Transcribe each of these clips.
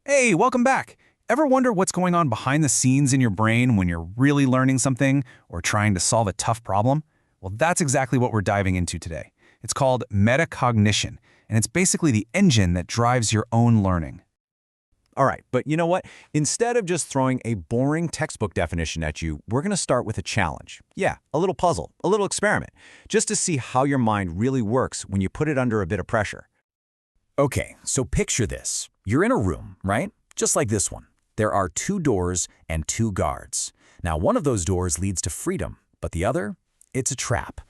Hey, welcome back. Ever wonder what's going on behind the scenes in your brain when you're really learning something or trying to solve a tough problem? Well, that's exactly what we're diving into today. It's called metacognition, and it's basically the engine that drives your own learning. All right, but you know what? Instead of just throwing a boring textbook definition at you, we're going to start with a challenge. Yeah, a little puzzle, a little experiment, just to see how your mind really works when you put it under a bit of pressure. Okay, so picture this. You're in a room, right? Just like this one. There are two doors and two guards. Now, one of those doors leads to freedom, but the other, it's a trap.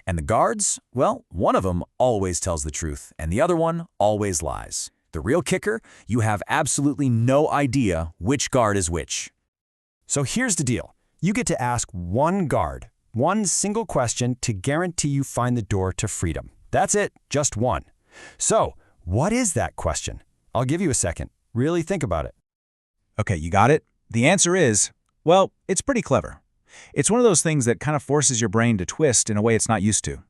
And the guards, well, one of them always tells the truth, and the other one always lies. The real kicker, you have absolutely no idea which guard is which. So here's the deal. You get to ask one guard, one single question to guarantee you find the door to freedom. That's it, just one. So, what is that question? I'll give you a second. Really think about it. Okay, you got it? The answer is, well, it's pretty clever. It's one of those things that kind of forces your brain to twist in a way it's not used to.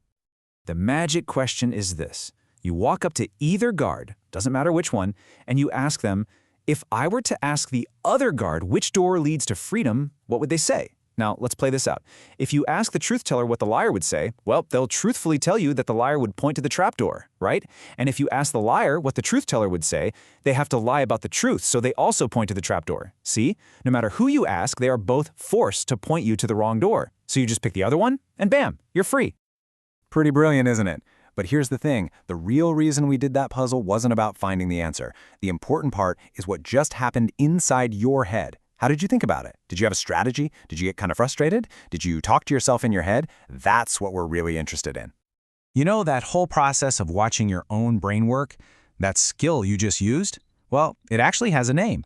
The magic question is this. You walk up to either guard, doesn't matter which one, and you ask them, if I were to ask the other guard which door leads to freedom, what would they say? Now, let's play this out. If you ask the truth teller what the liar would say, well, they'll truthfully tell you that the liar would point to the trapdoor, right? And if you ask the liar what the truth teller would say, they have to lie about the truth, so they also point to the trapdoor. See? No matter who you ask, they are both forced to point you to the wrong door. So you just pick the other one, and bam, you're free. Pretty brilliant, isn't it? But here's the thing, the real reason we did that puzzle wasn't about finding the answer. The important part is what just happened inside your head. How did you think about it? Did you have a strategy? Did you get kind of frustrated? Did you talk to yourself in your head? That's what we're really interested in. You know that whole process of watching your own brain work? That skill you just used? Well, it actually has a name.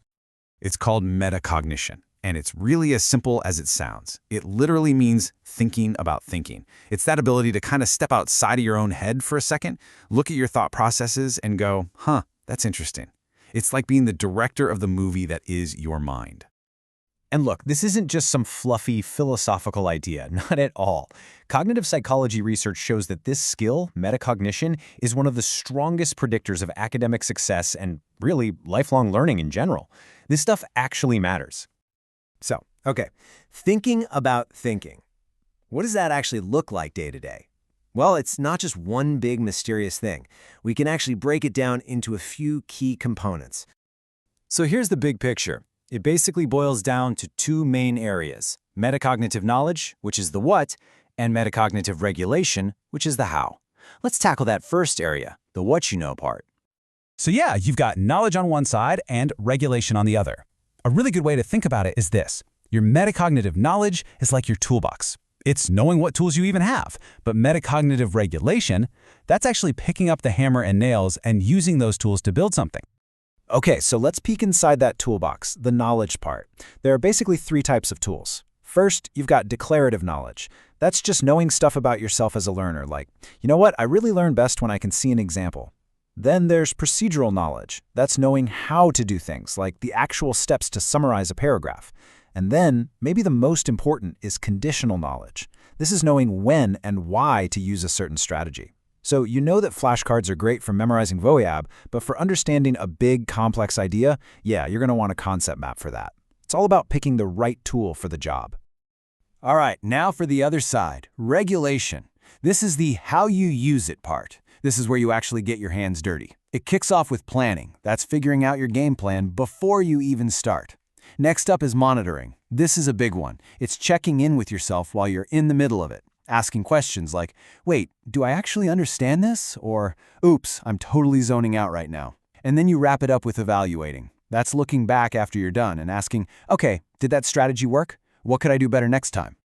It's called metacognition. And it's really as simple as it sounds. It literally means thinking about thinking. It's that ability to kind of step outside of your own head for a second, look at your thought processes and go, huh, that's interesting. It's like being the director of the movie that is your mind. And look, this isn't just some fluffy philosophical idea, not at all. Cognitive psychology research shows that this skill, metacognition, is one of the strongest predictors of academic success and really lifelong learning in general. This stuff actually matters. So, okay, thinking about thinking. What does that actually look like day to day? Well, it's not just one big mysterious thing. We can actually break it down into a few key components. So here's the big picture. It basically boils down to two main areas: metacognitive knowledge, which is the what, and metacognitive regulation, which is the how. Let's tackle that first area, the what you know part. So yeah, you've got knowledge on one side and regulation on the other. A really good way to think about it is this. Your metacognitive knowledge is like your toolbox. It's knowing what tools you even have. But metacognitive regulation, that's actually picking up the hammer and nails and using those tools to build something. Okay, so let's peek inside that toolbox, the knowledge part. There are basically three types of tools. First, you've got declarative knowledge. That's just knowing stuff about yourself as a learner, like, you know what, I really learn best when I can see an example. Then there's procedural knowledge. That's knowing how to do things, like the actual steps to summarize a paragraph. And then, maybe the most important is conditional knowledge. This is knowing when and why to use a certain strategy. So you know that flashcards are great for memorizing vocab, but for understanding a big, complex idea, yeah, you're going to want a concept map for that. It's all about picking the right tool for the job. All right, now for the other side, regulation. This is the how you use it part. This is where you actually get your hands dirty. It kicks off with planning. That's figuring out your game plan before you even start. Next up is monitoring. This is a big one. It's checking in with yourself while you're in the middle of it, asking questions like, wait, do I actually understand this? Or, oops, I'm totally zoning out right now. And then you wrap it up with evaluating. That's looking back after you're done and asking, okay, did that strategy work? What could I do better next time?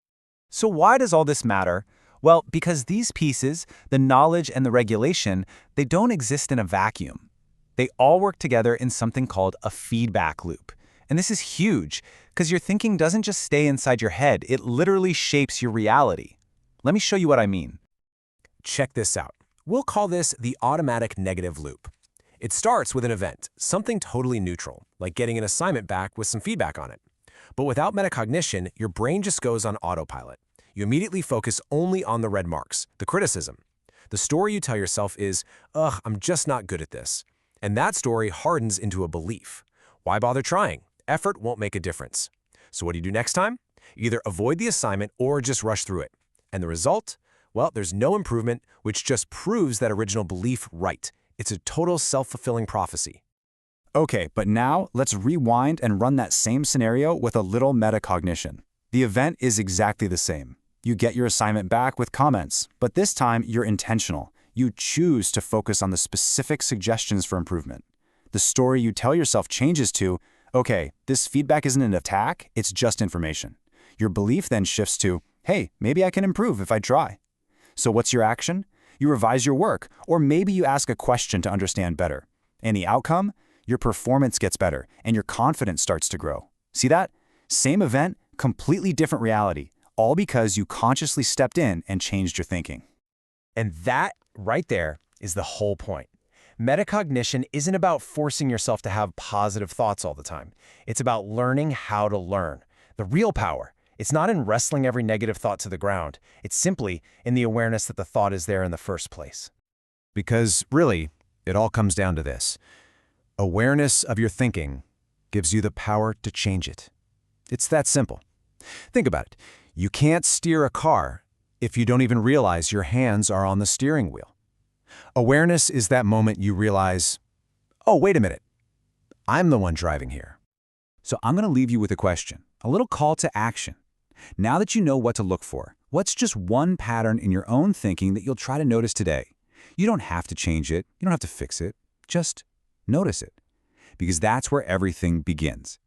So why does all this matter? Well, because these pieces, the knowledge and the regulation, they don't exist in a vacuum. They all work together in something called a feedback loop. And this is huge, because your thinking doesn't just stay inside your head, it literally shapes your reality. Let me show you what I mean. Check this out. We'll call this the automatic negative loop. It starts with an event, something totally neutral, like getting an assignment back with some feedback on it. But without metacognition, your brain just goes on autopilot. You immediately focus only on the red marks, the criticism. The story you tell yourself is, ugh, I'm just not good at this. And that story hardens into a belief. Why bother trying? Effort won't make a difference. So what do you do next time? Either avoid the assignment or just rush through it. And the result? Well, there's no improvement, which just proves that original belief right. It's a total self-fulfilling prophecy. Okay, but now let's rewind and run that same scenario with a little metacognition. The event is exactly the same. You get your assignment back with comments, but this time you're intentional. You choose to focus on the specific suggestions for improvement. The story you tell yourself changes to, okay, this feedback isn't an attack, it's just information. Your belief then shifts to, hey, maybe I can improve if I try. So what's your action? You revise your work, or maybe you ask a question to understand better. And the outcome? Your performance gets better, and your confidence starts to grow. See that? Same event, completely different reality, all because you consciously stepped in and changed your thinking. And that, right there, is the whole point. Metacognition isn't about forcing yourself to have positive thoughts all the time. It's about learning how to learn. The real power. It's not in wrestling every negative thought to the ground. It's simply in the awareness that the thought is there in the first place. Because, really, it all comes down to this. Awareness of your thinking gives you the power to change it. It's that simple. Think about it. You can't steer a car if you don't even realize your hands are on the steering wheel. Awareness is that moment you realize, oh, wait a minute, I'm the one driving here. So I'm going to leave you with a question, a little call to action. Now that you know what to look for, what's just one pattern in your own thinking that you'll try to notice today? You don't have to change it. You don't have to fix it. Just notice it. Because that's where everything begins.